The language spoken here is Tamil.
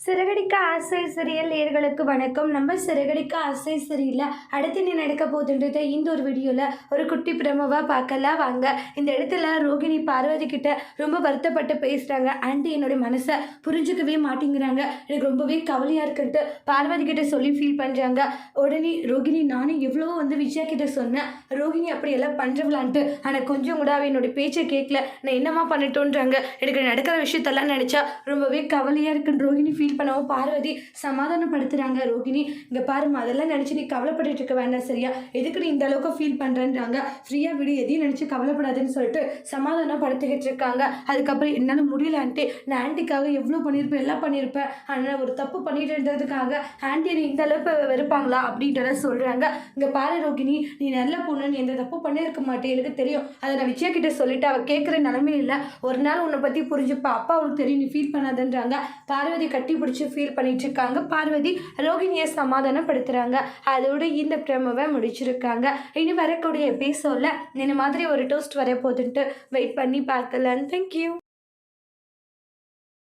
சிறகடிக்க ஆசை சீரியல் நேயர்களுக்கு வணக்கம். நம்ம சிறகடிக்க ஆசை சீரியல்ல அடுத்து என்ன நடக்க போகுதுன்றதை இந்த ஒரு வீடியோவில் ஒரு குட்டி பிரமவாக பார்க்கலாம் வாங்க. இந்த இடத்துல ரோகிணி பார்வதி கிட்ட ரொம்ப வருத்தப்பட்டு பேசுகிறாங்க. ஆண்டி என்னுடைய மனசை புரிஞ்சுக்கவே மாட்டேங்கிறாங்க, எனக்கு ரொம்பவே கவலையாக இருக்குன்ட்டு பார்வதி கிட்ட சொல்லி ஃபீல் பண்ணுறாங்க. உடனே ரோகிணி நானும் எவ்வளோ விஜயா கிட்ட சொன்னேன், ரோகிணி அப்படியெல்லாம் பண்ணுறவளான்ட்டு, ஆனால் கொஞ்சம் கூட என்னுடைய பேச்சை கேட்கல, நான் என்னம்மா பண்ணிட்டோன்றாங்க. எனக்கு நடக்கிற விஷயத்தெல்லாம் நினச்சா ரொம்பவே கவலையாக இருக்குன்னு ரோகிணி ஃபீல் பண்ணவும் பார்வதி சமாதானப்படுத்துகிறாங்க. ரோகிணி இங்கே பாருமா, அதெல்லாம் நினச்சி நீ கவலைப்பட்டு இருக்க வேண்டாம் சரியா, எதுக்கு நீ இந்த அளவுக்கு ஃபீல் பண்ணுறேன்றாங்க. ஃப்ரீயாக விடு, எதையும் நினச்சி கவலைப்படாதுன்னு சொல்லிட்டு சமாதானப்படுத்திக்கிட்டு இருக்காங்க. அதுக்கப்புறம் என்னால் முடியலான்ட்டு நான் ஆண்டிக்காக எவ்வளோ பண்ணியிருப்பேன், எல்லாம் பண்ணியிருப்பேன், ஆனால் ஒரு தப்பு பண்ணிட்டுன்றதுக்காக ஆண்டி நீ இந்த அளவுக்கு வெறுப்பாங்களா அப்படின்றத சொல்கிறாங்க. இங்கே பாரு ரோகிணி, நீ நல்ல பொண்ணு, நீ எந்த தப்பு பண்ணியிருக்க மாட்டேன், எனக்கு தெரியும். அதை நான் விஜயா கிட்ட சொல்லிட்டு அவள் கேட்குற நிலமையில இல்லை. ஒரு நாள் உன்னை பற்றி புரிஞ்சுப்பா, அப்பா அவளுக்கு தெரியும், நீ ஃபீல் பண்ணாதுன்றாங்க. பார்வதி கட்டி பிடிச்சி ஃபீல் பண்ணிட்டு இருக்காங்க. பார்வதி ரோகிணியை சமாதானப்படுத்துகிறாங்க. அதோடு இந்த பிரமவை முடிச்சிருக்காங்க. இனி வரக்கூடிய எபிசோடில் இந்த மாதிரி ஒரு டோஸ்ட் வர போதுன்ட்டு வெயிட் பண்ணி பார்க்கலாம். தேங்க்யூ.